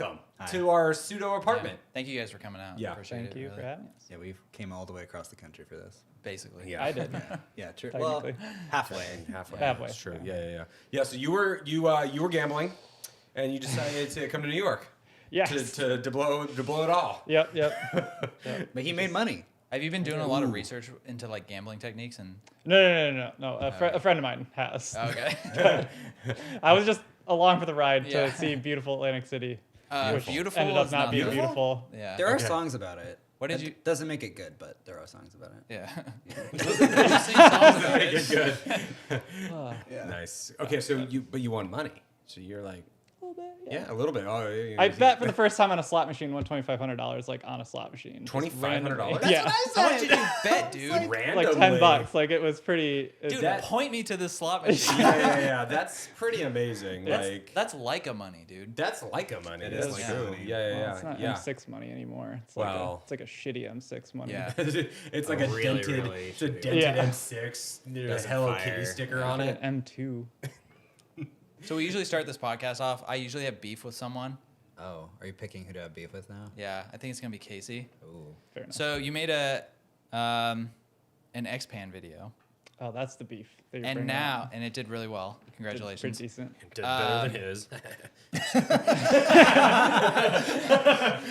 welcome to our pseudo apartment. Yeah. Thank you guys for coming out. Yeah. Appreciate Thank you for having us. Yeah, we came all the way across the country for this. Basically. Yeah. I did. Yeah, true. Well, Technically. halfway. Halfway. Halfway. It's true. Yeah. So you were gambling, and you decided to come to New York. Yes. To blow it all. Yep. But he made money. Have you been doing a lot of research into like gambling techniques and? No. A friend of mine has. Okay. I was just along for the ride Yeah. to see beautiful Atlantic City, which Beautiful ended up is not being beautiful? beautiful. Yeah. There are songs about it. What did That you- Doesn't make it good, but there are songs about it. Yeah. Yeah. Nice. Okay, so you won money. So you're like, A little bit, yeah, a little bit. Oh, yeah. I bet for the first time on a slot machine, won $2,500 like on a slot machine. just $2,500? randomly. That's Yeah, How much did you bet, dude? randomly. like $10. Like it was pretty. Dude, That- point me to this slot machine. Yeah. That's pretty amazing. That's Leica money, dude. That's Leica money. It That's is Leica true. money. Yeah. It's not Yeah. M6 money anymore. It's Well- it's like a shitty M6 money. Yeah. It's like a Really, dented, really it's a shitty. dented Yeah. M6. There's a Doesn't Hello fire. Kitty sticker on Like it. an M2. So we usually start this podcast off. I usually have beef with someone. Oh, are you picking who to have beef with now? Yeah, I think it's gonna be Casey. Ooh. Fair enough. So you made an X-Pan video, Oh, that's the beef. That you're and bringing now up. it did really well. Pretty Congratulations. decent. Did better than his.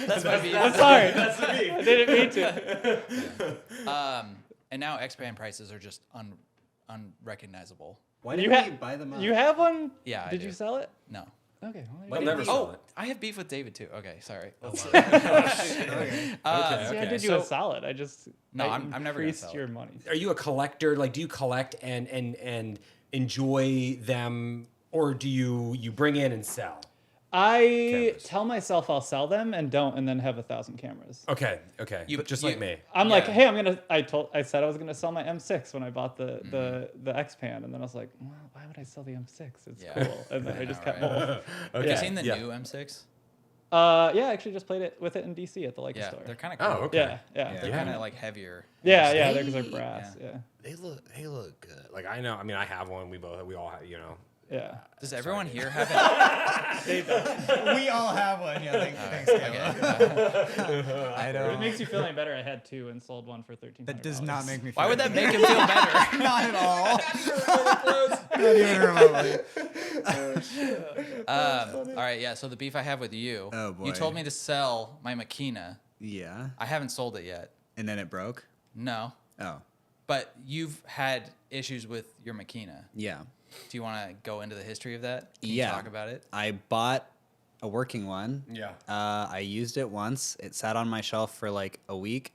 That's my beef. I'm sorry. That's the beef. I didn't mean to. And now X-Pan prices are just unrecognizable. Why You didn't ha- we buy them up? You have one? Yeah, I Did do. you sell it? No. Okay. I'll never sell Oh, it. I have beef with David too. Okay, sorry. Okay. See, I did you so- a solid. I just No, I I'm never gonna increased sell your it. money. Are you a collector? Like, do you collect and enjoy them, or do you bring in and sell? I Cameras. tell myself I'll sell them and don't, and then have 1,000 cameras. Okay. You- Just you- like me. I'm Yeah. like, hey, I said I was gonna sell my M6 when I bought the X-Pan, and then I was like, well, why would I sell the M6? It's Yeah. cool, and then I I just know, kept right? both. Have Okay. you seen the Yeah. new M6? Yeah, I actually just played it with it in DC at the Leica Yeah, store. they're kind of cool. Oh, okay. Yeah. They're Yeah. kind of like heavier. Yeah, because they're brass. Yeah. They look good. Like, I know. I mean, I have one. We all have. Yeah. Does everyone here have it? We all have one. Yeah, thanks, I If don't. it makes you feel any better, I had two and sold one for $1,300. That does not make me feel Why would that make him feel better? Not at all. Not even remotely. All right, yeah. So the beef I have with you. Oh, boy. You told me to sell my Makina. Yeah. I haven't sold it yet. And then it broke? No, Oh. but you've had issues with your Makina. Yeah. Do you want to go into the history of that? Can you Yeah. talk about it? I bought a working one. Yeah. I used it once. It sat on my shelf for like a week.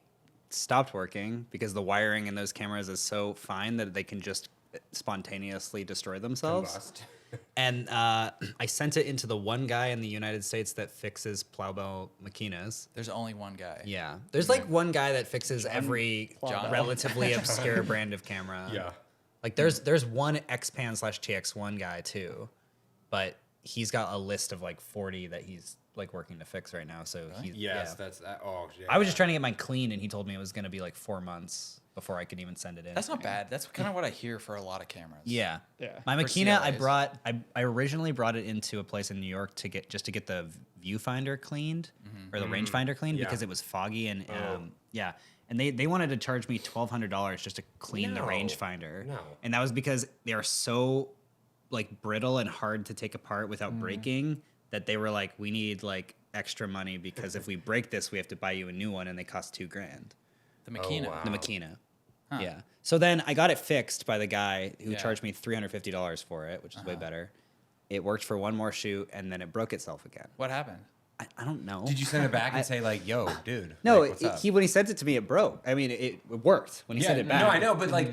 Stopped working because the wiring in those cameras is so fine that they can just spontaneously destroy themselves. Combust. And I sent it into the one guy in the United States that fixes plowbow Makinas. There's only one guy. Yeah. There's like one guy that fixes every Plowbow. relatively obscure brand of camera. Yeah. Like there's one X-Pan/TX1 guy too, but he's got a list of like 40 that he's like working to fix right now. So he's Yes, yeah. that's that. Oh, yeah. I was just trying to get mine clean, and he told me it was going to be like 4 months before I could even send it in. That's not bad. That's kind of what I hear for a lot of cameras. Yeah. Yeah. My For Makina, CLAs. I originally brought it into a place in New York to get the viewfinder cleaned or the rangefinder cleaned Yeah. because it was foggy and Oh. yeah. And they wanted to charge me $1,200 just to clean the No. rangefinder. No. And that was because they are so like brittle and hard to take apart without breaking that they were like, we need like extra money because if we break this, we have to buy you a new one, and they cost $2,000. The Makina. wow. The Makina. Huh. Yeah. So then I got it fixed by the guy who Yeah. charged me $350 for it, which is way better. It worked for one more shoot, and then it broke itself again. What happened? I don't know. Did you send it back and say like, "Yo, dude"? No, like, what's up? when he sent it to me, it broke. I mean, it worked when he sent it back. No, I know, but like,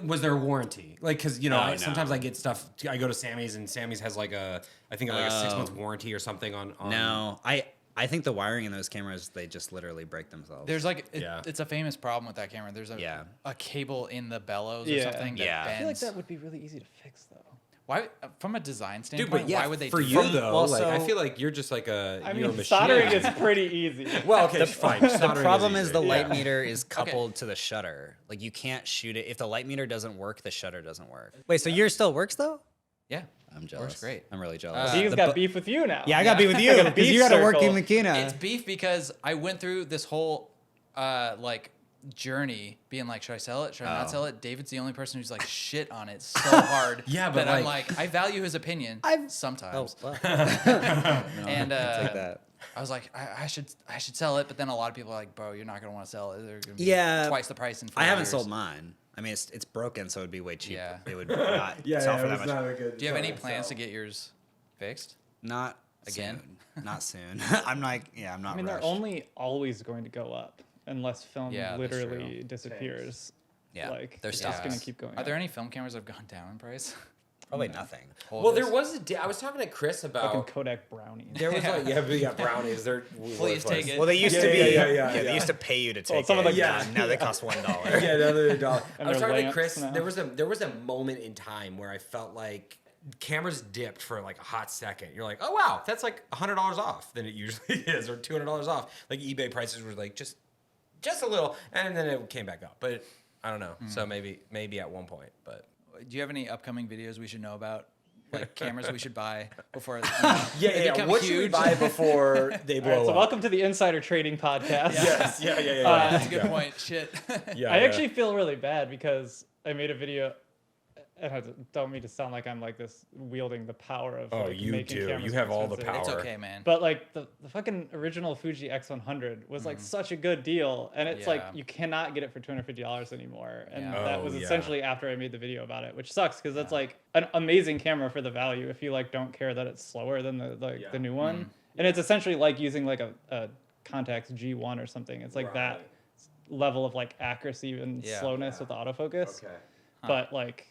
was there a warranty? Like, because no. sometimes I get stuff. I go to Sammy's, and Sammy's has like a 6-month warranty or something on. No, I think the wiring in those cameras, they just literally break themselves. There's like Yeah. it's a famous problem with that camera. There's a cable in the bellows or Yeah. something that Yeah. I feel like bends. that would be really easy to fix, though. Why, from a design Dude, standpoint, but yeah, why would they for do you that? though? Well, like, I so- feel like you're just like a. I you're a mean, machine. soldering is pretty easy. Well, okay, fine. The Soldering problem is easy. the light Yeah. meter is coupled to the shutter. Like you can't shoot it if the light meter doesn't work. The shutter doesn't work. Wait, so yours still works though? Yeah. I'm jealous. Works great. I'm really jealous. He's The got bu- beef with you now. Yeah, I got beef with you Like a because beef you got to work circle. in Makina. It's beef because I went through this whole like journey being like, should I sell it? Should I not sell it? David's the only person who's like shit on it so hard. Yeah, but that I'm like- like, I value his opinion sometimes. well. And Take that. I was like, I should sell it, but then a lot of people are like, bro, you're not gonna want to sell it. They're gonna be Yeah. twice the price in 4 I haven't years. sold mine. I mean, it's broken, so it'd be way cheaper. Yeah. It would not sell for that much. a good. Do you have any plans to get yours fixed? Not Again? soon. Not soon. I'm not. Yeah, I'm not. I mean, rushed. they're only always going to go up unless film Yeah, that's literally true. disappears. Yeah, Like, they're it's just stocks. going to keep going Are there up. any film cameras that have gone down in price? Probably nothing. Well, there was a day I was talking to Chris Fucking about. Kodak brownies. There was like brownies. They're Please take it. Well, they used Yeah, to be. yeah. They used to pay you to take some of it. the- Yeah. Now they cost $1. Yeah, another dollar. And I was they're talking to lamps Chris. now. There was a moment in time where I felt like cameras dipped for like a hot second. You're like, oh wow, that's like $100 off than it usually is, or $200 off. Like eBay prices were like just a little, and then it came back up. But I don't know. So maybe at one point, but. Do you have any upcoming videos we should know about? Like cameras we should buy before Yeah. become What should we huge? buy before they All blow right, so up? welcome to the Insider Trading Podcast. Yes. Yeah. That's a good point. Shit. Yeah, I yeah. actually feel really bad because I made a video, and I don't mean to sound like I'm like this wielding the power of Oh, like, you making do. cameras You have more all the expensive. It's power. okay, man. But like the fucking original Fuji X100 was like such a good deal, and it's like Yeah. you cannot get it for $250 anymore. And Yeah. that Oh, was yeah. essentially after I made the video about it, which sucks because that's like an amazing camera for the value if you like don't care that it's slower than the new one. And it's essentially like using like a Contax G1 or something. It's like that level of like accuracy and Yeah. slowness with autofocus. Okay. But like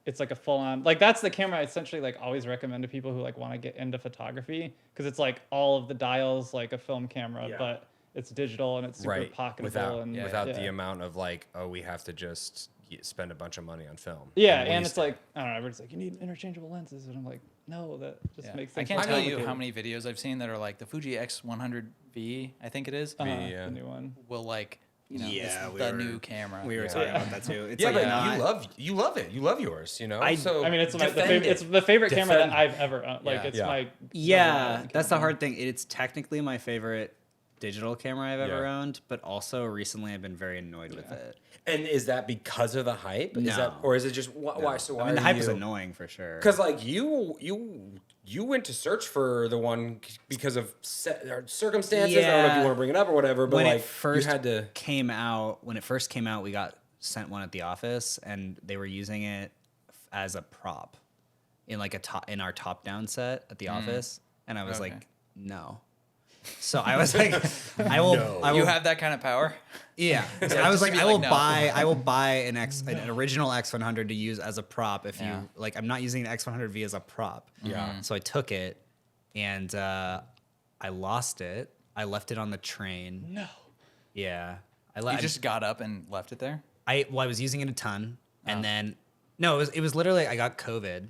it's like a full on like that's the camera I essentially like always recommend to people who like want to get into photography because it's like all of the dials like a film camera, Yeah. but it's digital and it's super pocketable without and without yeah. the amount of like, oh, we have to just spend a bunch of money on film. Yeah, At and least it's like I don't know, everybody's like you need interchangeable lenses, and I'm like, no, that just Yeah. makes I things can't more tell you complicated. how many videos I've seen that are like the Fuji X100V, I think it is, yeah. the new one. will like, you know, Yeah, it's we the were- new camera. We were Yeah. talking about that too. It's yeah, like but not, you love it. You love yours. You know. I- so I mean, it's defend it's the favorite camera Defend- that I've ever owned. Like Yeah. it's Yeah. my Yeah, that's the hard thing. It's technically my favorite digital camera I've ever Yeah. owned, but also recently I've been very annoyed with it. And is that because of the hype? Is that, No. or is it just why? So why I mean, the are hype you, is annoying for sure. Because like you went to search for the one because of circumstances. I don't know if you Yeah. want to bring it up or whatever, but when like it first you had to. came out, we got sent one at the office, and they were using it as a prop in like in our top down set at the office, and I was Okay. like, no. So I was like, I will. No. I will You have that kind of power? Yeah. So Yeah, I was just like, be I like, will no. I will buy an original X100 to use as a prop if Yeah. you like. I'm not using the X100V as a prop. Yeah. So I took it, and I lost it. I left it on the train. no. Yeah. You just got up and left it there? I was using it a ton, and then no, it was literally I got COVID,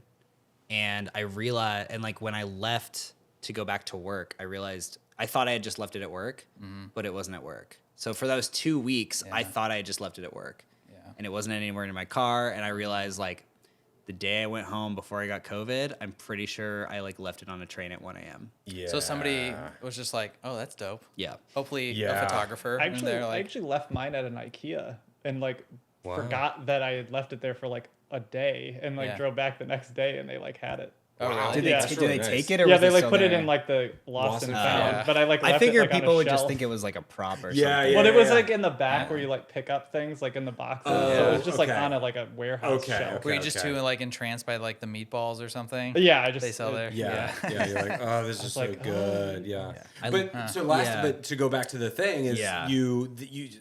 and I realized, and like when I left to go back to work, I realized I thought I had just left it at work, but it wasn't at work. So for those 2 weeks, I thought I had just left it at work, and it wasn't anywhere in my car. And I realized like the day I went home before I got COVID, I'm pretty sure I like left it on a train at 1 a.m. Yeah. So somebody was just like, oh, that's dope. Yeah. Hopefully Yeah. a photographer. And Actually, they're I like, actually left mine at an IKEA and like Wow. forgot that I had left it there for like a day and like Yeah. drove back the next day and they like had it. oh, Wow. really? Did they, Yeah. That's did really they nice. take it? Or Yeah, was they it like still put it there? in like the lost Lost and and found, found. but I like left I it, figured like, on people a would just shelf. think it was like a prop or Yeah, something. Well, it was yeah. like in the back Yeah. where you like pick up things like in the boxes. Oh, so it was just like okay. on a like a warehouse Okay, shelf. okay. Were you just too like entranced by like the meatballs or something? Yeah, I just They sell there? Yeah, yeah, you're like, oh, this is so like, good. Yeah, I- but yeah. but to go back to the thing is, Yeah. you.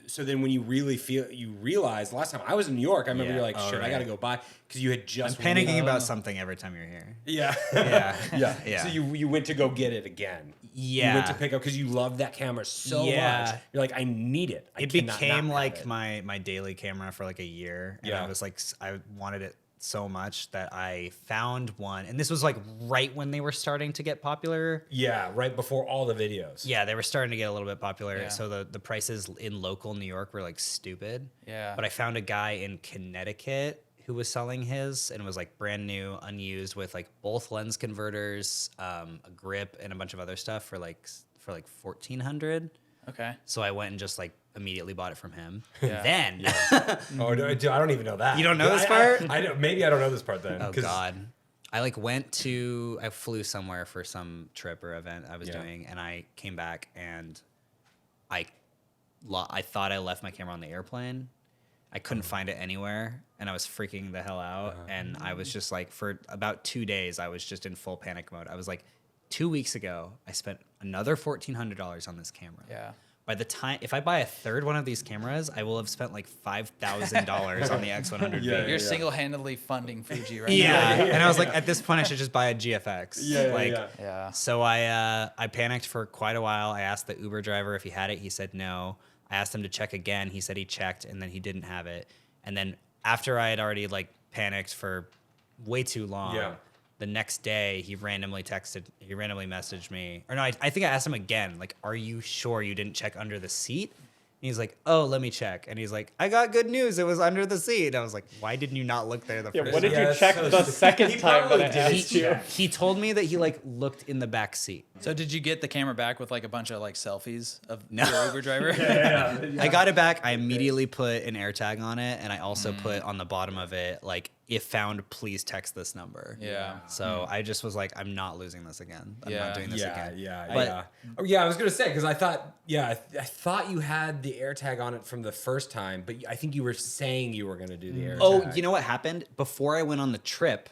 So then when you really you realize. Last time I was in New York, I remember Yeah. you're like, Oh, shit, I right. got to go buy because you had I'm just panicking went- about something every time you're here. Yeah, Yeah. yeah, Yeah. So you went to go get it again. Yeah. you went to pick up because you love that camera so Yeah. much. You're like, I need it. I It cannot not became have like it. my daily camera for like a year, and Yeah. I was like, I wanted it so much that I found one, and this was like right when they were starting to get popular. Yeah, right before all the videos. Yeah, they were starting to get a little bit popular. Yeah. So the prices in local New York were like stupid. Yeah. But I found a guy in Connecticut who was selling his, and it was like brand new, unused, with like both lens converters, a grip, and a bunch of other stuff for like $1,400. Okay. So I went and just like immediately bought it from him. Yeah. Then Oh, no, dude, I don't even know that. You don't know this I- part? I don't, maybe I don't know this part then. oh 'cause- god, I flew somewhere for some trip or event I was doing, and I came back and I thought I left my camera on the airplane. I couldn't find it anywhere, and I was freaking the hell out. And I was just like, for about 2 days, I was just in full panic mode. I was like, 2 weeks ago, I spent another $1,400 on this camera. Yeah. By the time, if I buy a third one of these cameras, I will have spent like $5,000 on the X100V. Yeah, You're single-handedly funding Fuji right now. Yeah. And I was like, at this point, I should just buy a GFX. Yeah. So I panicked for quite a while. I asked the Uber driver if he had it. He said no. I asked him to check again. He said he checked, and then he didn't have it. And then after I had already like panicked for way too long, the next day he randomly messaged me. Or no, I think I asked him again, like, are you sure you didn't check under the seat? And he's like, oh, let me check. And he's like, I got good news. It was under the seat. I was like, why didn't you not look there the Yeah, first what did time? you check the second He time probably that I did. asked you? He told me that he like looked in the back seat. So did you get the camera back with like a bunch of like selfies of No. your Uber driver? I got it back. I immediately put an AirTag on it, and I also put on the bottom of it, like, if found, please text this number. Yeah. So I just was like, I'm not losing this again. I'm Yeah. not doing this again. But- Oh, yeah, I was gonna say because I thought, I thought you had the AirTag on it from the first time, but I think you were saying you were gonna do the AirTag. Oh, you know what happened? Before I went on the trip,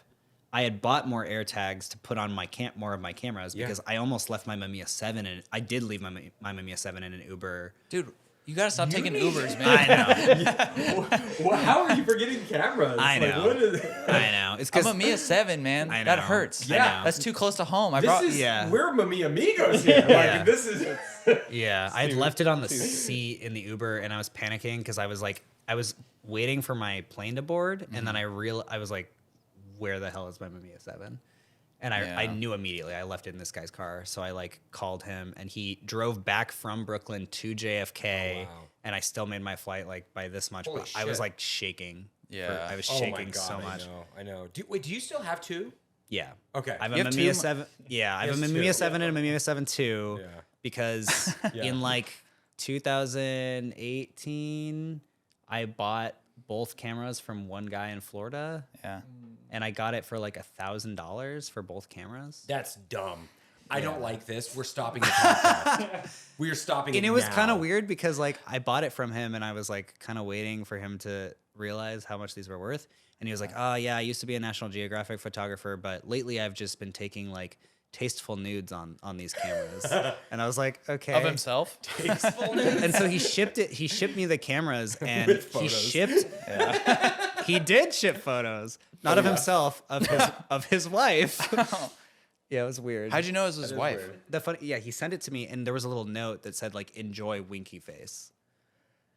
I had bought more AirTags to put on more of my cameras because I almost left my Mamiya 7, and I did leave my Mamiya 7 in an Uber. Dude, you gotta stop taking Ubers, man. I know. Well, how are you forgetting cameras? I Like, know. what is I know. It's I'm because a Mamiya 7, man. I That know. hurts. I know. That's too close to home. This is yeah. we're Mamiyamigos here. Yeah. Like this is Yeah, I had left it on the seat in the Uber, and I was panicking because I was waiting for my plane to board, and then I was like, where the hell is my Mamiya 7? And I Yeah. knew immediately. I left it in this guy's car, so I like called him, and he drove back from Brooklyn to JFK, Oh, wow. and I still made my flight like by this much. Holy But I was shit. like shaking. Yeah. I was oh my shaking God, so much. I know. Do you still have two? Yeah. Okay. I have a You have Mamiya two? 7. Yeah, I have a Yes, Mamiya two. 7 and a Mamiya 7 II Yeah. because Yeah. in like 2018, I bought both cameras from one guy in Florida, Yeah. and I got it for like $1,000 for both cameras. That's dumb. I don't like this. We're stopping the podcast. We are stopping it And it was now. kind of weird because like I bought it from him, and I was like kind of waiting for him to realize how much these were worth. And he was like, "Oh yeah, I used to be a National Geographic photographer, but lately I've just been taking like tasteful nudes on these cameras." And I was like, "Okay." Of himself? And so he shipped it. He shipped me the cameras, and With he photos. shipped. He did ship photos, not of himself, of his wife. Yeah, it was weird. How'd you know it was his wife? weird. The funny, yeah, he sent it to me, and there was a little note that said like "Enjoy winky face,"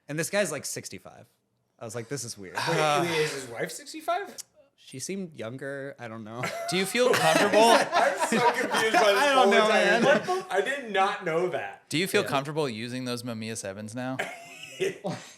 and this guy's like 65. I was like, this is weird. Wait, is his wife 65? She seemed younger. I don't know. Do you feel comfortable? I'm so confused by this I don't whole know, entire man. thing. I did not know that. Do you feel comfortable using those Mamiya 7s now? For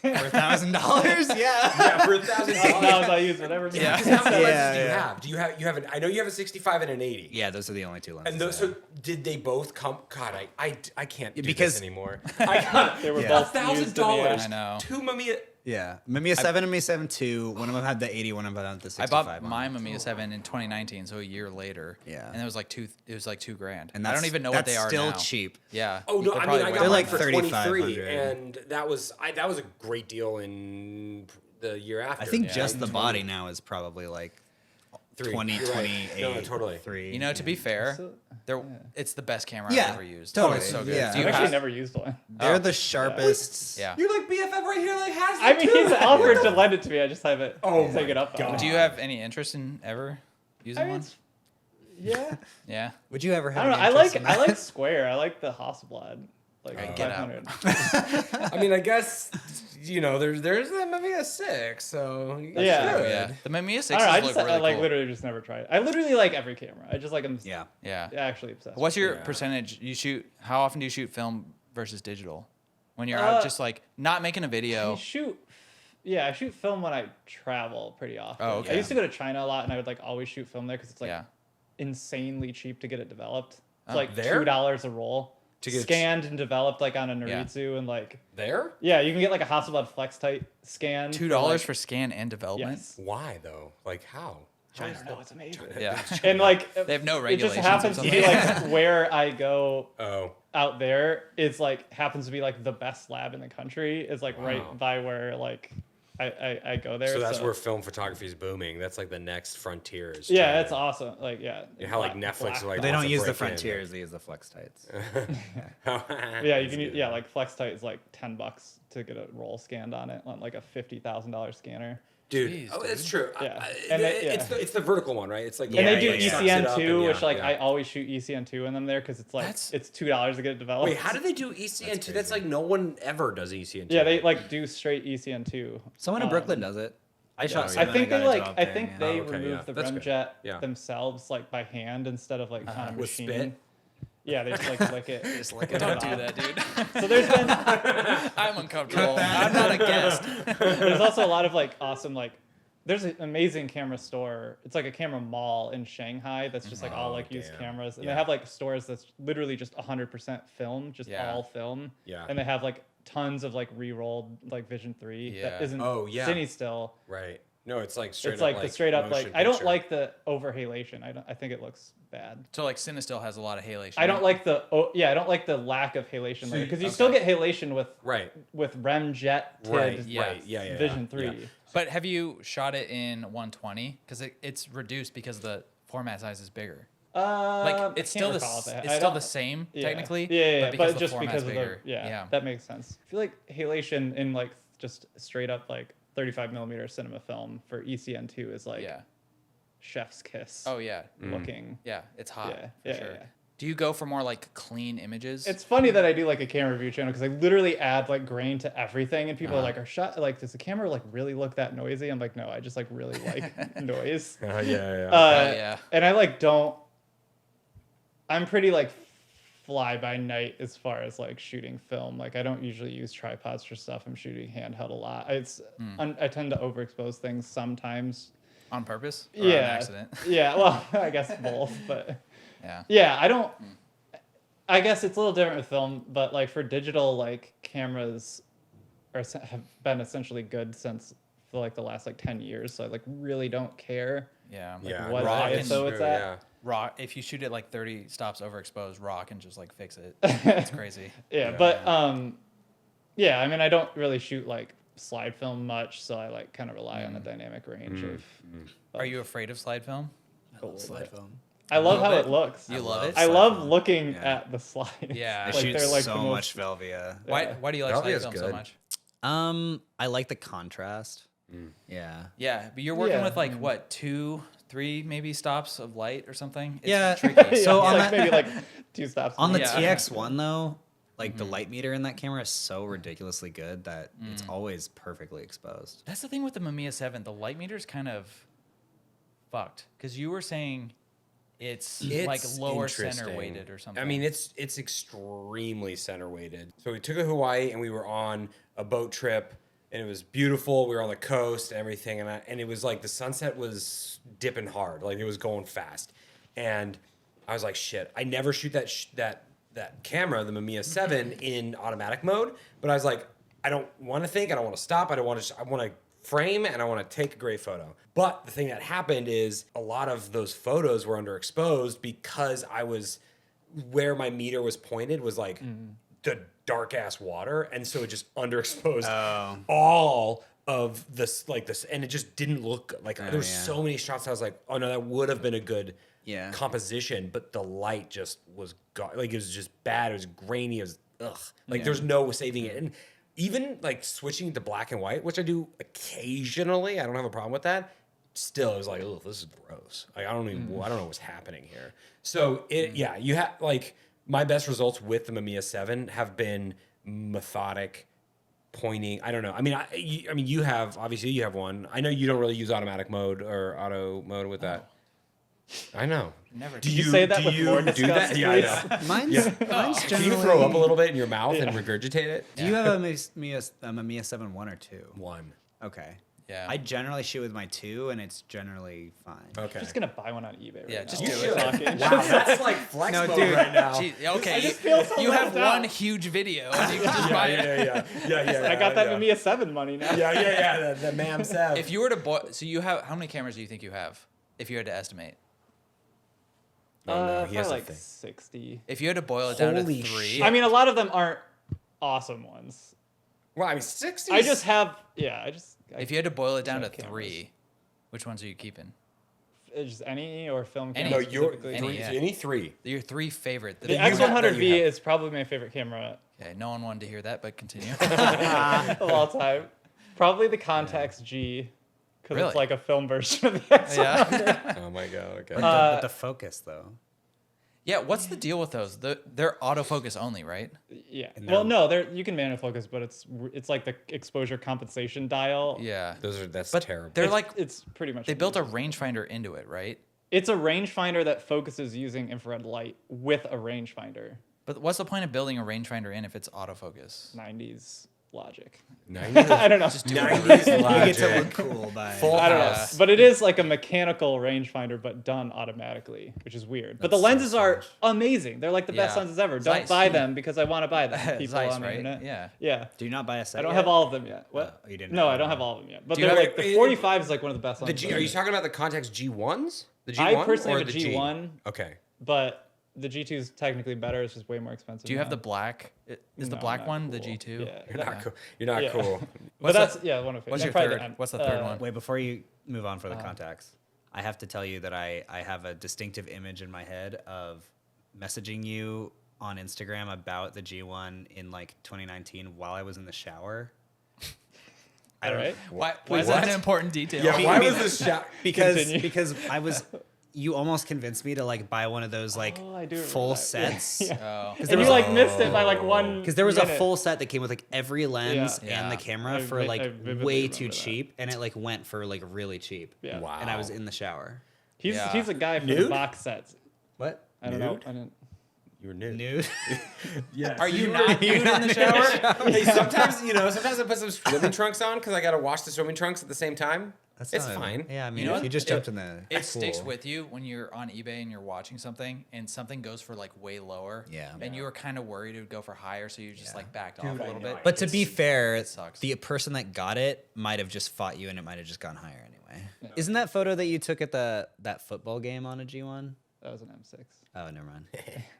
$1,000, yeah. Yeah, for $1,000. Now I use whatever. Yeah. How many lenses do you Yeah. have? You have an? I know you have a 65 and an 80. Yeah, those are the only two lenses. And those, I have. so did they both come? God, I can't do Because- this anymore. I got They were Yeah. both used in the $1,000. end. I know. Two Mamiya. Yeah, Mamiya 7 and Mamiya 7 II. One of them had the 80, one of them had the 65. I bought on my it. Mamiya 7 in 2019, so a year later. Yeah. And it was like $2,000. And I don't that's- even know what they are That's still now. cheap. Yeah. Oh no! They're I probably mean, I way got more mine now. for 23, 3,500. and that was a great deal in the year after. I think Yeah. just the body now is probably like 20, You're right. 28. No, totally. 3. You know, to be fair, So- it's the best camera Yeah, I've ever used. totally. It's so good. Yeah. Do you I've actually have- never used one. They're the sharpest. Yeah. You're like BFF right here, like has. I the mean, two. he's offered to lend it to me. I just haven't Oh taken my up on God. it. Do you have any interest in ever using I mean, one? it's, yeah. Yeah. Would you ever have? I don't know. any interest in I that? like Square. I like the Hasselblad. Like Alright, get out. 500. I mean, I guess there's the Mamiya 6, so that's Yeah. good. Yeah. The Mamiya 6s I don't know. I look just really I like cool. literally just never tried. I literally like every camera. I just like them. Yeah. Yeah. Actually obsessed. What's your Yeah. percentage? You shoot? How often do you shoot film versus digital? When you're Uh, out just like not making a video. I shoot Yeah, I shoot film when I travel pretty often. Oh, okay. I used to go to China a lot, and I would like always shoot film there because it's like Yeah. insanely cheap to get it developed. It's Oh. like There? $2 a roll. To get it scanned and developed like on a Yeah. Noritsu and like There? yeah, you can get like a Hasselblad Flex Tight scan. $2 like, for scan and development. yes. Why though? Like how? China. No, it's amazing. Yeah. And like They have no it just regulations or happens to be something. like where I go Oh. out there is like happens to be like the best lab in the country is like Wow. right by where like I go there. So that's where film photography is booming. That's like the next frontier. Is yeah, China. it's awesome. Like yeah, You know how like black- Netflix black- is like But they don't wants to use the break in. frontiers; they use the flex tights. Yeah, you can yeah like Flex Tight is like $10 to get a roll scanned on it on like a $50,000 scanner. Dude, Jeez, oh, dude. it's true. Yeah. And they- It's yeah. it's the vertical one, right? It's like And they do it sucks it ECN up too, and which like yeah. I always shoot ECN two in them there because it's like That's- it's $2 to get it developed. Wait, how do they do ECN two? That's like no one ever does ECN two. Yeah, they like do straight ECN two. Someone in Brooklyn does it. I shot. I some I and think got they a like job I there, think yeah. they Oh, okay, remove yeah. the That's good. remjet Yeah. themselves like by hand instead of like on a With machine. spit? Yeah, they just like lick it. Just look it Don't up. do that, dude. So there's been I'm uncomfortable. I'm not a guest. there's also a lot of like awesome like there's an amazing camera store. It's like a camera mall in Shanghai that's just like all Oh, like used damn. cameras. And Yeah. they have like stores that's literally just 100% film, just Yeah. all film. Yeah. And they have like tons of like re-rolled like Vision 3 Yeah. that isn't Oh, yeah. cine still. Right. No, it's like straight It's up like the straight up like motion I don't picture. like the over halation. I think it looks bad. So like Cinestil has a lot of halation. I don't like the I don't like the lack of halation So you- because you okay. still get halation Right. with REM jet Right. Yeah. Right. Yeah. Yeah. Vision yeah. 3. But have you shot it in 120? Because it's reduced because the format size is bigger. Like I it's can't still recall that. it's I still don't- the same Yeah. technically. Yeah, but because the just format's because of bigger. the that makes sense. I feel like halation in like just straight up like 35 millimeter cinema film for ECN2 is like yeah. chef's kiss Oh yeah. looking. Yeah. It's hot. Yeah, For yeah, sure. yeah. Do you go for more like clean images? It's funny that I do like a camera review channel because I literally add like grain to everything, and people are like, "Are shot like does the camera like really look that noisy?" I'm like, "No, I just like really like noise." Yeah. Yeah. yeah. And I like don't. I'm pretty like fly by night as far as like shooting film. Like I don't usually use tripods for stuff. I'm shooting handheld a lot. I tend to overexpose things sometimes. On purpose? Or Yeah. on accident? Yeah. Well, I guess both, but. Yeah. Yeah, I don't. I guess it's a little different with film, but like for digital, like cameras have been essentially good since for like the last like 10 years. So I like really don't care. Yeah. Yeah. what raw ISO can- it's true, at. yeah. Raw, if you shoot it like 30 stops overexposed, raw can just like fix it. It's crazy. Yeah, Yeah. but yeah, I mean I don't really shoot like slide film much, so I like kind of rely on the dynamic range of. Are you afraid of slide film? a little Slide bit. film. I love little how bit? it looks. You love it? I slide love film. looking Yeah. at the slides. Yeah. It Like, shoots they're, like, so the much most- Velvia. Why do you like slide Velvia's film so good. much? I like the contrast. Yeah. Yeah, but you're working Yeah. with like what, 2, 3 maybe stops of light or something? It's Yeah. tricky. Yeah, So it's on like that- maybe like 2 stops. On the Yeah. TX1 though, like the light meter in that camera is so ridiculously good that it's always perfectly exposed. That's the thing with the Mamiya 7. The light meter is kind of fucked because you were saying it's like lower center interesting. weighted or something. I mean, it's extremely center weighted. So we took a Hawaii and we were on a boat trip and it was beautiful. We were on the coast and everything, and it was like the sunset was dipping hard, like it was going fast, and I was like, shit, I never shoot that camera, the Mamiya 7, in automatic mode, but I was like, I don't want to think, I don't want to stop, I want to frame and I want to take a great photo. But the thing that happened is a lot of those photos were underexposed because I was where my meter was pointed was like the dark ass water, and so it just underexposed all of this and it just didn't look good. Like there were so many shots I was like, oh no, that would have been a good composition, but the light just was like it was just bad. It was grainy. It was like there's no saving it. And even like switching to black and white, which I do occasionally, I don't have a problem with that. Still, it was like, oh, this is gross. Like I don't know what's happening here. So you have like my best results with the Mamiya 7 have been methodic pointing. I don't know. I mean, you have one. I know you don't really use automatic mode or auto mode with that. I know. Never. Do you say that with more do that? disgust, Yeah, I know. Mine's Can generally. you throw up a little bit in your mouth and regurgitate it? Do you have a Mamiya 7 1 or 2? One. Okay. Yeah. I generally shoot with my 2, and it's generally fine. Okay. I'm just gonna buy one on eBay. Right Yeah, now. just You do should. it. Talking. Wow, that's like flex No, mode dude. right now. Gee, okay, I just feel so you have left out. one huge video. And you can just buy it. Yeah. I got that Mamiya 7 money now. Yeah. The Mam 7. If you were to boil, so you have how many cameras do you think you have? If you had to estimate, Oh, no, he has probably a like thing. 60. if you had to boil it down to Holy 3, shit. I mean, a lot of them aren't awesome ones. Well, I mean, 60. I just have, if you had to boil it down to Yeah, cameras. 3, which ones are you keeping? just any or film Any. camera. No, you're specifically. Any, three, yeah. any 3. Your 3 favorite. The you have- that X100V you have. is probably my favorite camera Okay, no one wanted to hear that, but continue. of all time. Probably the Contax G, because Really? it's like a film version of the X100. yeah. Oh my god. Okay. But the focus, though. Yeah. What's the deal with those? They're autofocus only, right? Yeah. And Well, they're- no, you can manual focus, but it's like the exposure compensation dial. Yeah. That's But terrible. they're It's- like it's pretty much. they built a rangefinder into it, right? It's a rangefinder that focuses using infrared light with a rangefinder. But what's the point of building a rangefinder in if it's autofocus? 90s logic. 90s. I don't know. Just do 90s it. You logic. get to look cool by. Full I don't house. know, but it is like a mechanical rangefinder, but done automatically, which is weird. But the That's so lenses are strange. amazing. They're like the best Yeah. lenses ever. Don't Zeiss. buy them because I want to buy them. People Zeiss, on the right? internet. Yeah. Yeah. Do you not buy a set? I don't yet? have all of them yet. What? Oh, you didn't No, have I don't them. have all of them yet. But Do you they're have like it- the 45 is like one of the best The lenses. G, are you talking about the Contax G1s? The G1 I personally or have a the G? G1, Okay. but the G2 is technically better. It's just way more expensive. Do you have now. the black? Is the No, black not one the cool. G2? Yeah. You're not cool. You're not Yeah. cool. But What's that's the- yeah, one of it. what's And your probably third? the- What's the third one? Wait, before you move on for the contacts, I have to tell you that I have a distinctive image in my head of messaging you on Instagram about the G1 in like 2019 while I was in the shower. I All don't right. Why is that an important detail? Yeah, I why mean- was this shot? Continue. because I was you almost convinced me to like buy one of those like Oh, I do remember full that. sets. Yeah. Oh. And you like missed it by like one. Because there was a minute. full set that came with like every lens Yeah. and the Yeah. camera I for vi- like I vividly way remember too that. cheap, and it like went for like really cheap. Yeah. Wow. And I was in the shower. He's Yeah. he's a guy for the Nude? box sets. What? I don't know. Nude? I didn't. You were new. Nude? Yeah. Are you not nude in the shower? Hey, sometimes I put some swimming trunks on because I gotta wash the swimming trunks at the same time. That's It's not- fine. Yeah, I mean, You know if what? you just jumped in the. It sticks Cool. with you when you're on eBay and you're watching something and something goes for like way lower. Yeah. And you were kind of worried it would go for higher, so you just Yeah. like backed Dude, off a I little know. bit. But to be fair, it sucks. the person that got it might have just fought you, and it might have just gone higher anyway. Isn't that photo that you took at that football game on a G1? That was an M6. Oh, never mind.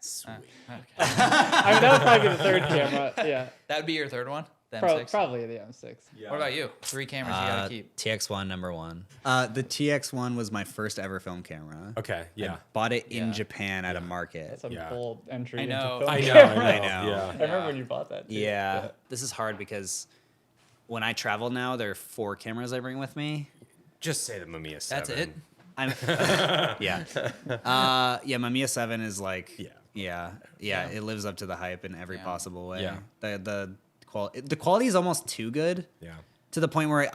Sweet. Okay. I mean, that would probably be the third camera. Yeah. That would be your third one? The M6? Probably the M6. What about you? 3 cameras you gotta keep. TX1 number 1. The TX1 was my first ever film camera. Okay. Yeah. Bought it in Yeah. Japan at a market. That's a Yeah. bold entry. I know. Into film I know. camera. I know. Yeah. I remember when you bought that. Too. Yeah, this is hard because when I travel now, there are 4 cameras I bring with me. Just say the Mamiya 7. That's it? I'm, yeah, yeah. Mamiya 7 is like, yeah. It lives up to the hype in every Yeah. possible way. Yeah. The quality is almost too good Yeah. to the point where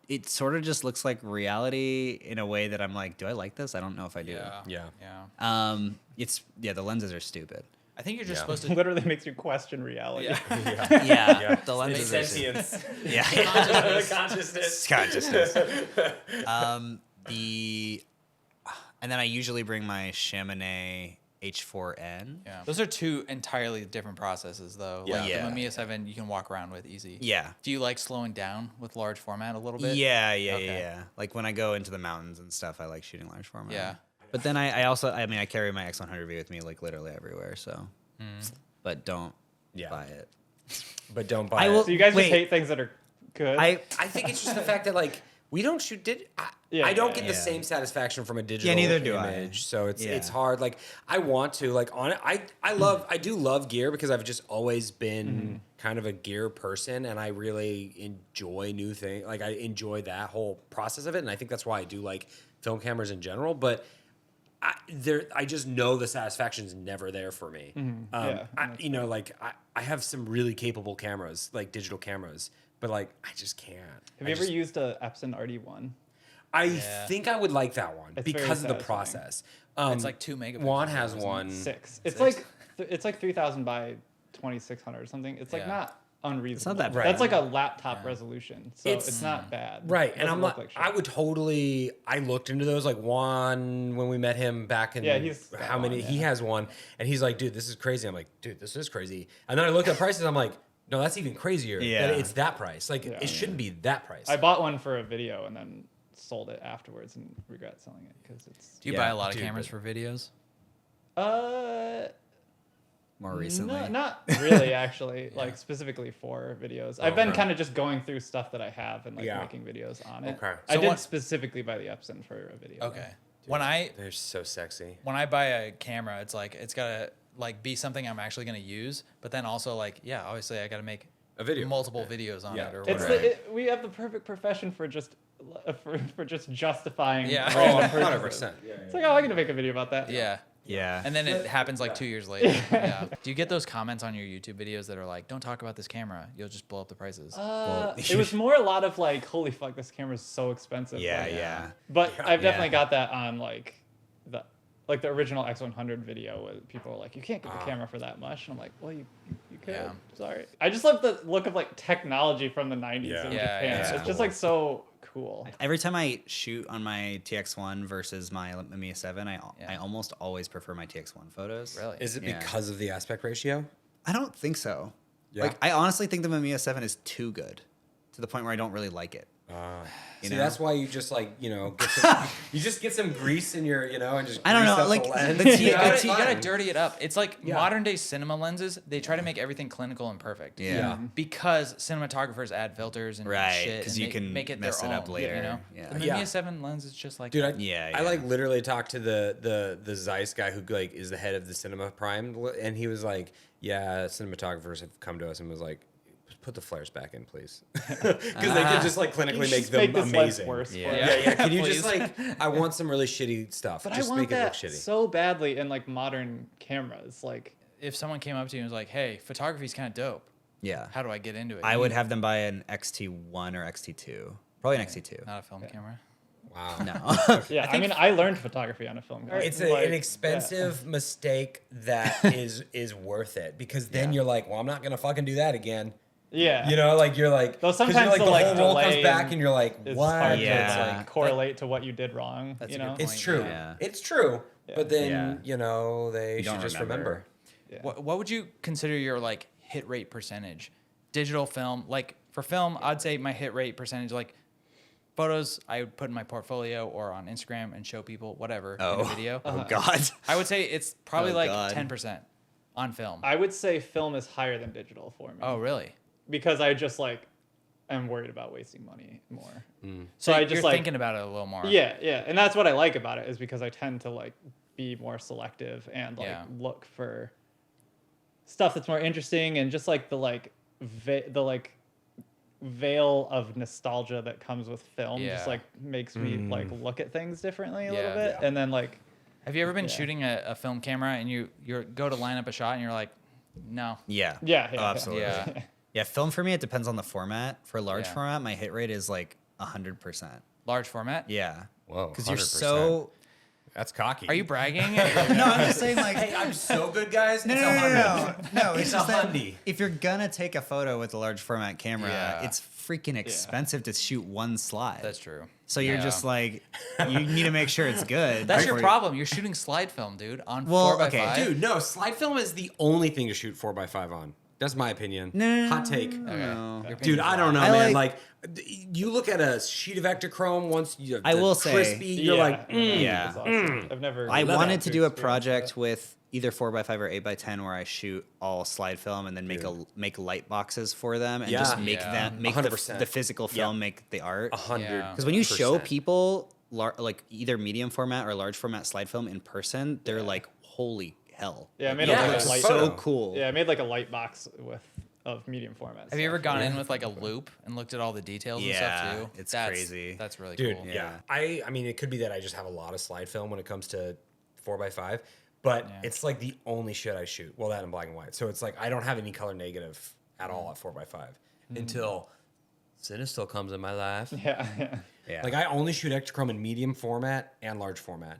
it sort of just looks like reality in a way that I'm like, do I like this? I don't know if I do. Yeah. Yeah. Yeah. The lenses are stupid. I think you're just Yeah. supposed to. Literally makes you question reality. Yeah. Yeah, the lenses are Sentience. yeah. Consciousness. Consciousness. And then I usually bring my Chamonix H4n. Yeah. Those are 2 entirely different processes, though. Yeah. Like Yeah. the Mamiya 7, you can walk around with easy. Yeah. Do you like slowing down with large format a little bit? Yeah. Okay. Like when I go into the mountains and stuff, I like shooting large format. Yeah. But then I also, I mean, I carry my X100V with me like literally everywhere. So, but don't buy it. But don't buy I it. will- So you guys Wait. just hate things that are good. I think it's just the fact that like we don't shoot I don't get the yeah. same satisfaction from a digital neither do I. image. So it's Yeah. hard. Like I want to like on it. I do love gear because I've just always been kind of a gear person and I really enjoy new things. Like I enjoy that whole process of it and I think that's why I do like film cameras in general, but I just know the satisfaction's never there for me. Yeah, I have some really capable cameras, like digital cameras, but like I just can't. Have you ever used a Epson RD1? I think I would like that one It's because of very the satisfying. process. It's like 2 megapixels. Juan has isn't it? one. 6. It's like 3,000 by 2,600 or something. It's like Yeah. not unreasonable. that bad. That's like a laptop resolution, so it's not bad. Right, It and doesn't I'm look like, shit. I would totally. I looked into those like Juan when we met him back in. Yeah, he's got how many? one, He yeah. has one, and he's like, dude, this is crazy. I'm like, dude, this is crazy. And then I looked at prices. I'm like, no, that's even crazier. Yeah. That it's that price. Like, Yeah. it shouldn't be that price. I bought one for a video and then sold it afterwards and regret selling it because it's. Do you Yeah, buy a lot of dude, cameras but- for videos? More recently. No, not really, actually. Like specifically for videos. I've been Okay. kind of just going through stuff that I have and like Yeah. making videos on it. Okay. I So did what- specifically buy the Epson for a video. Okay. When They're so sexy. I buy a camera, it's like it's gotta like be something I'm actually gonna use, but then also like obviously I gotta make A video. multiple videos on Yeah. it or It's whatever. we have the perfect profession for just justifying. Yeah. random Oh, 100%. purchases. It's like, oh, I'm gonna make a video about that. Yeah. Yeah. And then it happens like 2 years later. Yeah. Do you get those comments on your YouTube videos that are like, "Don't talk about this camera. You'll just blow up the prices." It was more a lot of like, holy fuck, this camera's so expensive. yeah, Like, yeah. But I've definitely Yeah. got that on like the original X100 video where people are like, you can't get the camera for that much. And I'm like, well, you could. Yeah. Sorry. I just love the look of like technology from the 90s Yeah. in Yeah, Japan. yeah. It's That's just cool. like so cool. Every time I shoot on my TX1 versus my Mamiya 7, I Yeah. almost always prefer my TX1 photos. Really? Is it Yeah. because of the aspect ratio? I don't think so. Yeah. Like, I honestly think the Mamiya 7 is too good to the point where I don't really like it. See, know? that's why you just like, get some, you just get some grease in your, and just I don't grease know, up like, the lens. the T- You Yeah, gotta, it's you gotta fine. dirty it up. It's like Yeah. modern day cinema lenses. They try to make everything clinical and perfect. Yeah. Because cinematographers add filters and Right, shit. 'cause and you they can make it mess their it up own, later. You know? Yeah. The Mamiya Yeah. 7 lens is just like Dude, I, Yeah, I like yeah. literally talked to the Zeiss guy who like is the head of the Cinema Prime, and he was like, "Yeah, cinematographers have come to us and was like, put the flares back in, please, because they could just like clinically make Just them make this lens amazing." worse. Yeah. for Yeah, us. yeah. Can you Please. just like, I want some really shitty stuff. But just I want make it look that shitty. so badly in like modern cameras. Like, if someone came up to you and was like, "Hey, photography's kind of dope. Yeah. How do I get into it?" I would have them buy an XT1 or XT2. Probably an XT2. Not a film camera. Wow. No. yeah, I mean, I learned photography on a film camera. It's Like, an expensive mistake that is worth it, because then you're like, well, I'm not gonna fucking do that again. Yeah. Like you're like, Though 'cause you're sometimes like, the, the like, whole roll comes delay back and you're like, It's what? hard Yeah. to like correlate to what you did wrong. That's You a good know. point. It's true. Yeah. It's true. Yeah. But then Yeah. they You should don't just remember. remember. What would you consider your like hit rate percentage? Digital film, like for film, I'd say my hit rate percentage, like photos, I would put in my portfolio or on Instagram and show people whatever in a video. Oh, God. I would say it's probably Oh, like God. 10% on film. I would say film is higher than digital for me. Oh, really? Because I just like am worried about wasting money more. So I you're just like thinking about it a little more. yeah, and that's what I like about it is because I tend to like be more selective and like Yeah. look for stuff that's more interesting and just like the like the like veil of nostalgia that comes with film just Yeah. like makes me like look at things differently a Yeah. little bit Yeah. and then like Have you ever been Yeah. shooting a film camera and you go to line up a shot and you're like, no. Yeah. yeah, Oh, absolutely. Yeah. Yeah, film for me, it depends on the format. For large Yeah. format, my hit rate is like 100%. Large format? Yeah. Whoa, Because you're 100%. so. That's cocky. Are you bragging? No, I'm just saying, like. Hey, I'm so good, guys. No, It's no, a no, hundred. no, no. It's It's just a that hundy. if you're gonna take a photo with a large format camera, Yeah. it's freaking expensive to shoot one slide. That's true. So you're Yeah. just like, you need to make sure it's good. That's your before you- problem. You're shooting slide film, dude, on Well, 4x5. okay, Dude, no, slide film is the only thing to shoot 4x5 on. That's my opinion. No. Hot take. Okay. No. Your Dude, opinion's I don't know, I man. like- You look at a sheet of Ektachrome once you I will say- crispy, you're like, Yeah. it's awesome. I've never I love wanted that to do a experience project that. with either 4x5 or 8x10 where I shoot all slide film and then make light boxes for them and just Yeah. make Yeah. them make 100%. the physical film make the art. 100. Yeah. Because when you show people like either medium format or large format slide film in person, they're like, holy hell. Yeah, I made Yeah, a it's light so photo. cool. Yeah, I made like a light box of medium format. Have you ever stuff. gone in with like a loop and looked at all the details and Yeah, stuff too? it's That's crazy. That's really Dude, cool. yeah. I mean, it could be that I just have a lot of slide film when it comes to 4x5, but Yeah. it's like the only shit I shoot. Well, that in black and white. So it's like I don't have any color negative at all at 4x5 until Cinestill comes in my life. Yeah. Yeah. Like I only shoot Ektachrome in medium format and large format.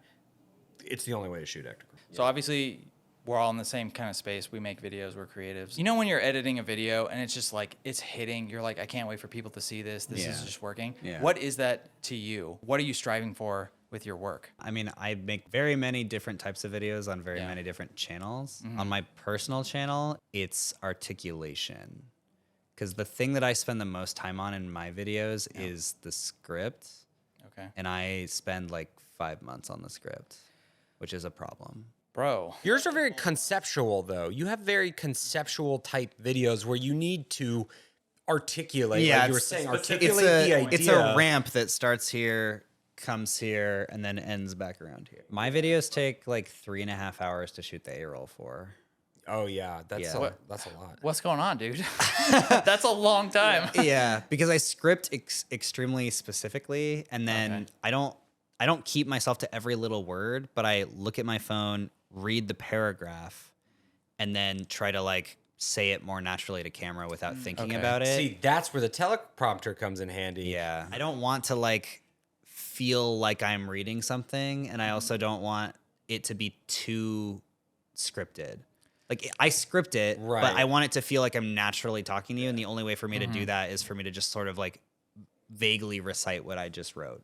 It's the only way to shoot Ektachrome. So obviously, we're all in the same kind of space. We make videos. We're creatives. You know, when you're editing a video and it's just like, it's hitting, you're like, I can't wait for people to see this. This is just working. Yeah. What is that to you? What are you striving for with your work? I mean, I make very many different types of videos on very many different channels. On my personal channel, it's articulation. Because the thing that I spend the most time on in my videos is the script. Okay. And I spend like 5 months on the script, which is a problem. Bro. Yours are very conceptual, though. You have very conceptual type videos where you need to articulate, like you were saying, articulate the idea. It's a ramp that starts here, comes here, and then ends back around here. My videos take like 3.5 hours to shoot the A-roll for. Oh, yeah. That's a lot. What's going on, dude? That's a long time. Yeah, because I script extremely specifically, and then I don't keep myself to every little word, but I look at my phone, read the paragraph, and then try to like say it more naturally to camera without thinking about it. See, that's where the teleprompter comes in handy. Yeah. I don't want to like feel like I'm reading something, and I also don't want it to be too scripted. Like I script it, but I want it to feel like I'm naturally talking to you, and the only way for me to do that is for me to just sort of like vaguely recite what I just wrote.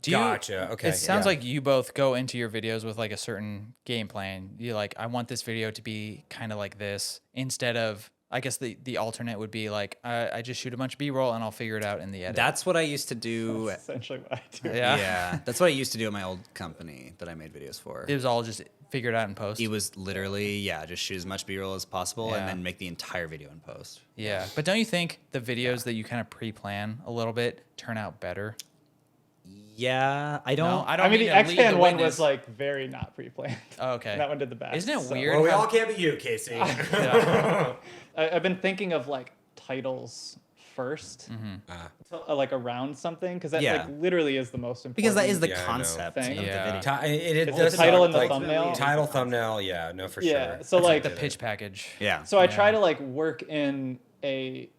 Gotcha. Okay. It sounds like you both go into your videos with like a certain game plan. You're like, I want this video to be kind of like this, instead of, I guess the alternate would be like, I just shoot a bunch of B-roll and I'll figure it out in the edit. That's what I used to do. That's essentially what I do. Yeah. That's what I used to do at my old company that I made videos for. It was all just figured out in post. It was literally, just shoot as much B-roll as possible Yeah. and then make the entire video in post. Yeah. But don't you think the videos that you kind of pre-plan a little bit turn out better? Yeah, I don't. No, I don't I mean, mean the to X lead Fan the one witness. was like very not pre-planned. Oh, okay. That one did the best. Isn't it so- weird? Well, we how- all can't be you, Casey. I've been thinking of like titles first, like around something, because that like literally is the most important. Because that is the Yeah, I know. concept Thing. of Yeah. the video. It It's does the title suck, and the like, thumbnail. Title, thumbnail, yeah, no, for Yeah, sure. so It's like like the pitch package. Yeah. So I try to like work in a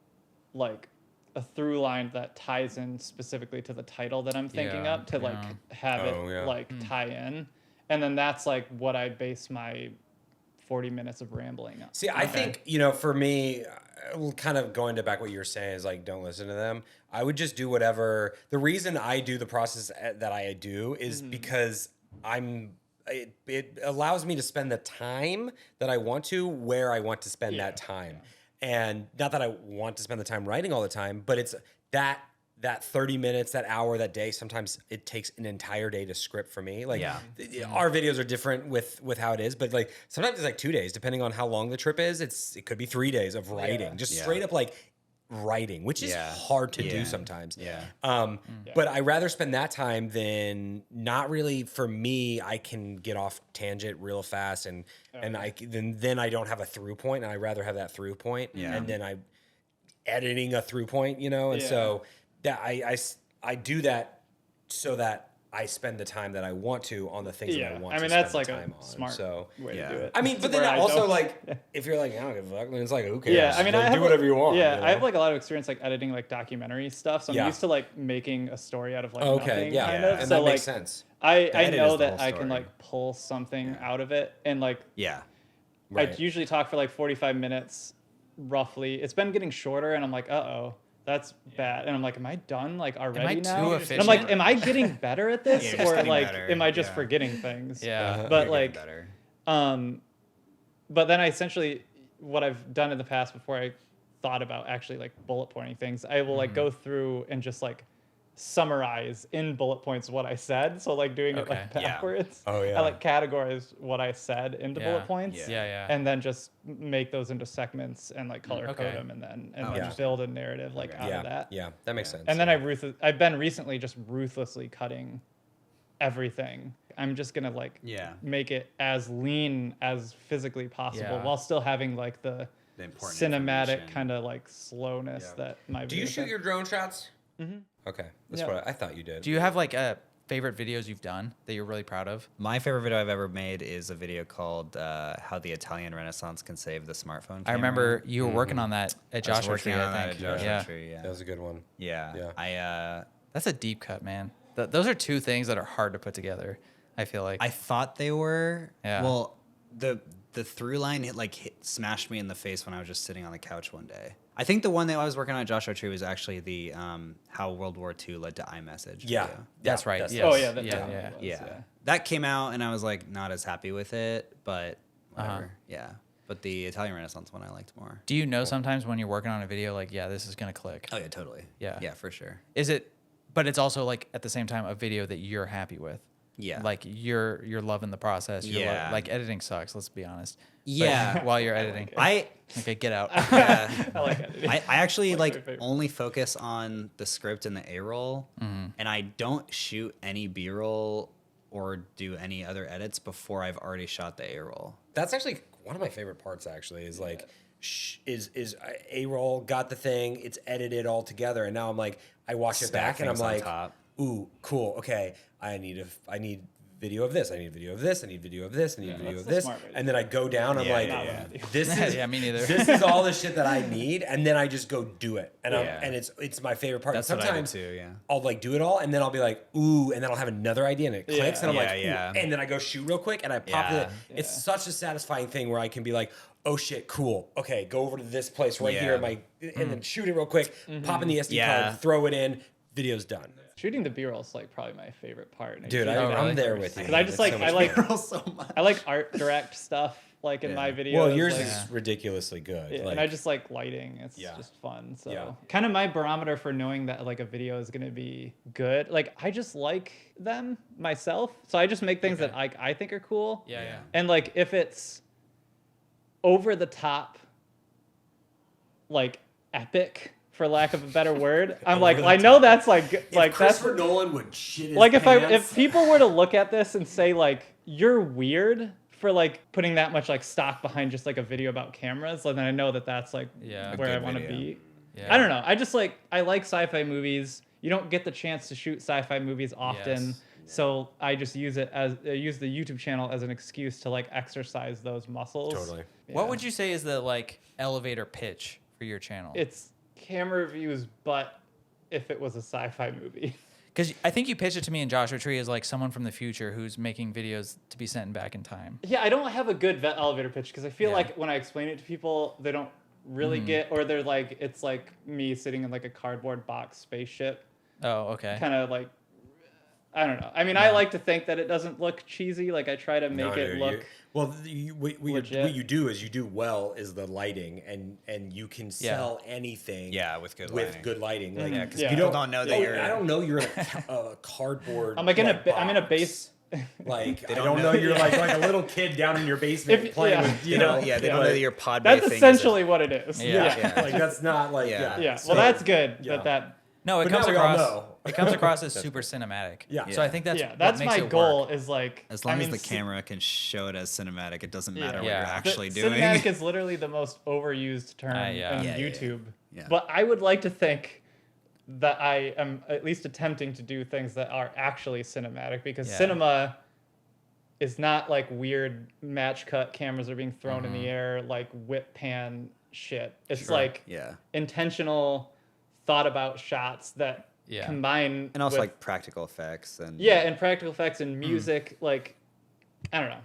through line that ties in specifically to the title that I'm thinking Yeah, up to like have it like tie in, and then that's like what I base my 40 minutes of rambling on. See, I think, for me, kind of going to back what you were saying is like, don't listen to them. I would just do whatever. The reason I do the process that I do is because it allows me to spend the time that I want to where I want to spend that time. And not that I want to spend the time writing all the time, but it's that 30 minutes, that hour, that day, sometimes it takes an entire day to script for me. Like our videos are different with how it is, but like sometimes it's like 2 days, depending on how long the trip is. It could be 3 days of writing, just straight up like writing, which is hard to do sometimes. But I rather spend that time than not really. For me, I can get off tangent real fast, and then I don't have a through point, and I rather have that through point, and then I editing a through point, and so that I do that so that I spend the time that I want to on the things that I want. I mean, to that's spend like the time a on. smart So way to do it. I mean, but then Where I also don't- like if you're like, I don't give a fuck, then it's like, who cares? Yeah, I mean, Like, I have do whatever you want. Yeah, I have like a lot of experience like editing like documentary stuff, so I'm Yeah. used to like making a story out of like Okay, nothing, yeah, kind of. and so that like makes sense. I edit know is the that whole I can story. like pull something out of it, and like Yeah. Right. I usually talk for like 45 minutes, roughly. It's been getting shorter, and I'm like, that's bad. And I'm like, am I done like already now? too And efficient? I'm like, am I getting better at this, Yeah, you're just or getting like, better. am I just Yeah. forgetting things? Yeah. But You're like, getting better. but then I essentially, what I've done in the past before I thought about actually like bullet pointing things, I will like go through and just like summarize in bullet points what I said. So like doing it like Okay. Yeah. backwards. Oh, yeah. I like categorize what I said into Yeah. bullet points. Yeah. And then just make those into segments and like color Okay. code them, and then yeah. build a narrative like out yeah, of that. yeah, that makes sense. And then I've been recently just ruthlessly cutting everything. I'm just gonna like make it as lean as physically possible Yeah. while still having like the important cinematic information. kind of like slowness that my do you videos shoot have. your drone shots? Mm-hmm. Okay, that's Yeah. what I thought you did. Do you have like favorite videos you've done that you're really proud of? My favorite video I've ever made is a video called "How the Italian Renaissance Can Save the Smartphone." I remember you were working on that at I was Joshua working Tree, on I that think. at Joshua Yeah. Tree, yeah. That was a good one. Yeah. Yeah. That's a deep cut, man. Those are two things that are hard to put together, I feel like. I thought they were. Yeah. Well, the through line smashed me in the face when I was just sitting on the couch one day. I think the one that I was working on at Joshua Tree was actually the how World War II led to iMessage. Yeah, video. That's right. That's Yes. Oh yeah, that yeah, definitely yeah. was, Yeah. That came out and I was like not as happy with it, but whatever. Uh-huh. Yeah. But the Italian Renaissance one I liked more. Do you know sometimes when you're working on a video, like, yeah, this is gonna click? Oh yeah, totally. Yeah. Yeah, for sure. Is it? But it's also like at the same time a video that you're happy with. Yeah. Like you're loving the process. You're Yeah. like editing sucks. Let's be honest. But Yeah. while you're editing, I okay, get out. yeah. I like editing. I actually One of my favorites. only focus on the script and the A-roll, and I don't shoot any B-roll or do any other edits before I've already shot the A-roll. That's actually one of my favorite parts. Actually, is like, is A-roll got the thing, it's edited all together, and now I'm like, I watch it back and I'm things on like, top. ooh, cool. Okay, I need video of this. I need video of this. I need video of this. I need video that's of the this. smart way to And then I go down. I'm Yeah, like, yeah, this is Yeah, me neither. This is all the shit that I need, and then I just go do it, and Yeah. and it's my favorite part. That's And what I do sometimes too, yeah. I'll like do it all, and then I'll be like, ooh, and then I'll have another idea, and it clicks, and I'm like, Yeah, ooh, yeah. and then I go shoot real quick, and I pop it. Yeah. It's such a satisfying thing where I can be like, oh shit, cool. Okay, go over to this place right here, Yeah. and then shoot it real quick, pop in the SD Yeah. card, throw it in, video's done. Shooting the B-roll is like probably my favorite part. And Dude, usually really? I'm there with you. Because I just It's like so I much like fun. so much. I like art direct stuff like in my videos. Well, yours like, is ridiculously good. yeah, Like, and I just like lighting. It's Yeah. just fun. So Yeah. kind of my barometer for knowing that like a video is gonna be good. Like I just like them myself. So I just make things that I think are cool. Yeah, yeah. And like if it's over the top, like epic, for lack of a better word, I'm like, the I know that's like that's Christopher Nolan would shit his like if pants. people were to look at this and say like you're weird for like putting that much like stock behind just like a video about cameras, then I know that that's like Yeah. where I good want to video. be. Yeah. I don't know. I just like I like sci-fi movies. You don't get the chance to shoot sci-fi movies often. Yes. So I just use it as use the YouTube channel as an excuse to like exercise those muscles. Totally. What Yeah. would you say is the like elevator pitch for your channel? It's camera reviews, but if it was a sci-fi movie. Because I think you pitched it to me in Joshua Tree as like someone from the future who's making videos to be sent back in time. Yeah, I don't have a good elevator pitch because I feel Yeah. like when I explain it to people, they don't really get, or they're like, it's like me sitting in like a cardboard box spaceship, Oh, okay. kind of like, I don't know. I mean, I like to think that it doesn't look cheesy. Like I try to make No, it dude, look. what legit. you do is you do well is the lighting, and you can sell anything. Yeah, with good with lighting. good lighting. Like, Yeah, 'cause Yeah. you people don't know that oh, you're. I don't know you're in a cardboard. I'm like in like, I'm in a box. base. Like I don't don't know know. you're like a little kid down in your basement If- playing yeah. with you They don't, know. yeah, they don't like- know that your pod. That's thing is a- essentially what it is. Yeah. Yeah. like that's not like Yeah. Yeah. So- Well, that's good. yeah. That. No, it But comes now we all across. know. It comes across as super cinematic. Yeah. So I think that's Yeah, what that's makes my it goal. work. Is like As long I mean, as the camera can show it as cinematic, it doesn't matter what Yeah. you're actually The- doing. Cinematic is literally the most overused term yeah. in Yeah, yeah, YouTube. yeah. But I would like to think that I am at least attempting to do things that are actually cinematic because Yeah. cinema is not like weird match cut cameras are being thrown in the air like whip pan shit. It's like yeah, intentional thought about shots that Yeah. combine and also with, like practical effects and yeah, and practical effects and music. Like I don't know.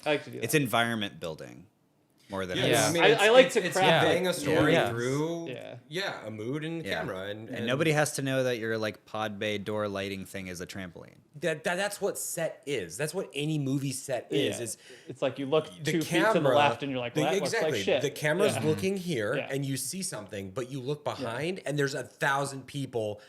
I like to do that. it's environment building more than Yeah, Yeah. I mean, I like to it's craft conveying it. a story Yeah. through Yeah. a mood and Yeah. camera and nobody has to know that your like pod bay door lighting thing is a trampoline. that's what set is. That's what any movie set is. Yeah. Is It's like you look the 2 feet to the left and you're like, well, that looks like shit. The camera's Yeah. looking here, Yeah. and you see something, but you look behind, and there's 1,000 people.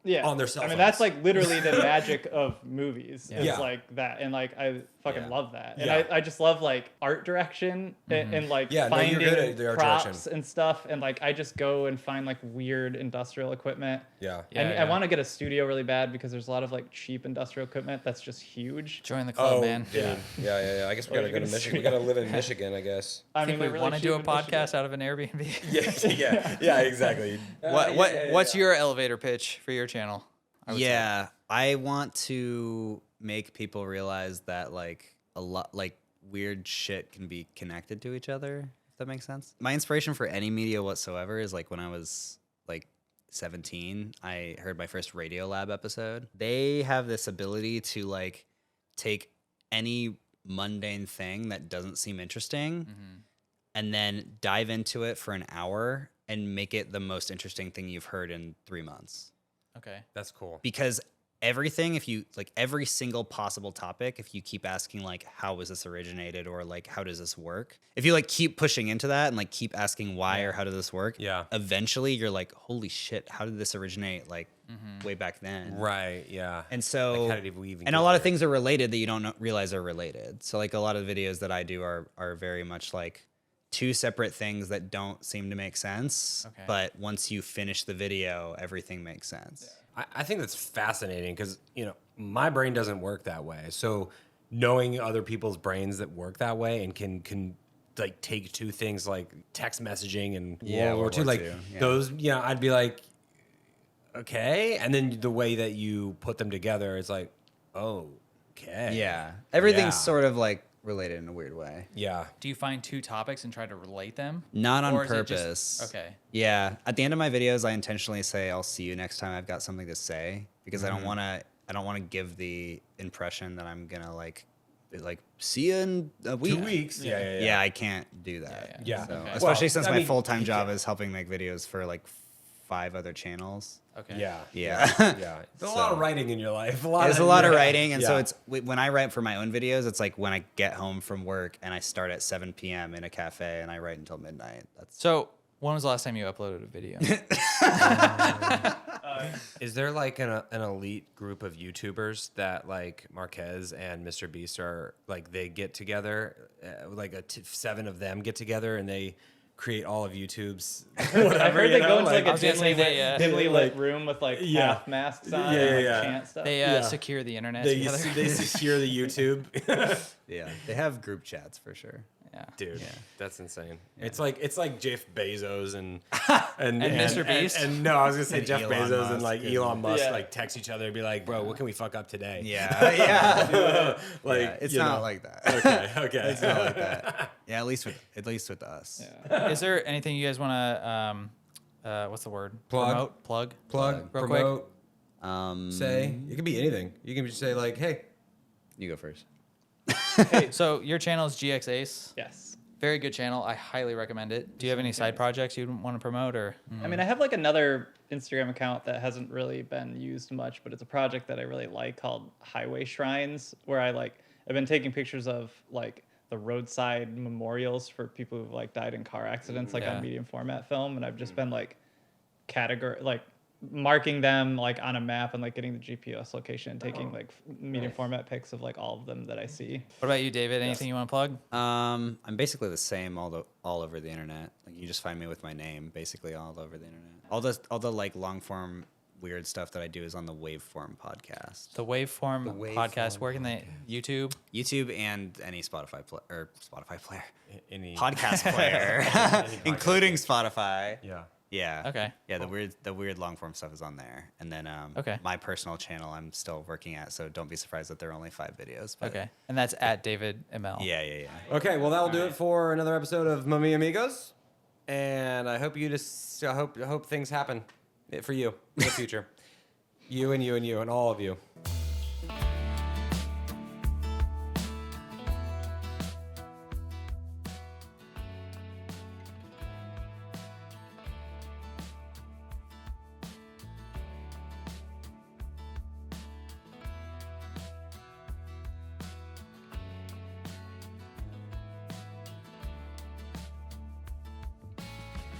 Yeah. on their cell I mean, phones. that's like literally the magic of movies. It's Yeah. like that. And like, I fucking Yeah. love that. And Yeah. I just love like art direction and like Yeah, no, you're finding good at the art props direction. and stuff. And like, I just go and find like weird industrial equipment. Yeah. Yeah. And I want to get a studio really bad because there's a lot of like cheap industrial equipment that's just huge. Join the club, man. dude. Yeah. I guess we Or gotta you go to can Michigan. We stream- gotta live in Michigan, I guess. I I think they're we really want to do a cheap in Michigan. podcast out of an Airbnb. Yeah, exactly. What's your elevator pitch for your channel? I would say? Yeah, I want to make people realize that like a lot like weird shit can be connected to each other. If that makes sense. My inspiration for any media whatsoever is like when I was like 17, I heard my first Radio Lab episode. They have this ability to like take any mundane thing that doesn't seem interesting, and then dive into it for an hour and make it the most interesting thing you've heard in 3 months. Okay. That's cool. Because everything, if you like every single possible topic, if you keep asking like, how was this originated, or like, how does this work? If you like keep pushing into that and like keep asking why or how does this work? Yeah. Eventually you're like, holy shit, how did this originate like way back then? Right. Yeah. And so, Like, how did we even and get a lot of there? things are related that you don't realize are related. So like a lot of the videos that I do are very much like two separate things that don't seem to make sense. Okay. But once you finish the video, everything makes sense. I think that's fascinating because, you know, my brain doesn't work that way. So knowing other people's brains that work that way and can like take two things like text messaging and World War II, like II, yeah. those, I'd be like, okay. And then the way that you put them together is like, oh, okay. Yeah. Everything's Yeah. sort of like related in a weird way. Yeah. Do you find two topics and try to relate them? Not on Or is it purpose. just- okay. Yeah. At the end of my videos, I intentionally say, I'll see you next time I've got something to say, because I don't want to give the impression that I'm going to like see you in a week. 2 weeks. Yeah. Yeah, I can't do that. Yeah. So, Okay. especially Well, since I my mean, full-time job is helping make videos for like 5 other channels. Okay. Yeah. Yeah. Yeah. There's a lot of writing in your life. There's a lot of yeah. writing, and so Yeah. it's when I write for my own videos, it's like when I get home from work and I start at 7 p.m. in a cafe and I write until midnight. That's So when was the last time you uploaded a video? Is there like an elite group of YouTubers that like Marquez and Mr. Beast are like, they get together, like 7 of them get together and they create all of YouTube's whatever? I heard they go into like I a was gonna say dimly lit like- room with like Yeah. half masks on Yeah, and like yeah. chant stuff. They Yeah. secure the internet they together. they secure the YouTube. yeah. They have group chats for sure. Yeah. Dude, that's insane. It's like Jeff Bezos and Mr. Beast? And no, I was gonna say And Jeff Elon Bezos and Musk like and- Elon Musk Yeah. like text each other and be like, bro, what can we fuck up today? Yeah, yeah. Like Yeah, it's you not know. like that. Okay. It's not like that. Yeah, at least with us. Yeah. Is there anything you guys want to, what's the word? Plug. Plug? Plug, Real quick. promote, say. It could be anything. You can just say like, hey, You go first. So your channel is GxAce. Yes. Very good channel. I highly recommend it. Do you have any side projects you want to promote or? I mean, I have like another Instagram account that hasn't really been used much, but it's a project that I really like called Highway Shrines, where I've been taking pictures of like the roadside memorials for people who've like died in car accidents, like Yeah. on medium format film, and I've just been like marking them like on a map and like getting the GPS location and taking like medium format pics of like all of them that I see. What about you, David? Anything you want to plug? I'm basically the same all over the internet. Like you just find me with my name basically all over the internet. All the like long form weird stuff that I do is on the Waveform podcast. The Waveform podcast. Where can they? YouTube? YouTube and any Spotify player. any Podcast player, including Spotify. Yeah. Yeah. Okay. Yeah, the weird long form stuff is on there, and then Okay. my personal channel I'm still working at, so don't be surprised that there are only 5 videos. But Okay. And that's at David Imel. Yeah. Okay, well that'll do it for another episode of Mamiyamigos, and I hope I hope things happen for you in the future. You and all of you.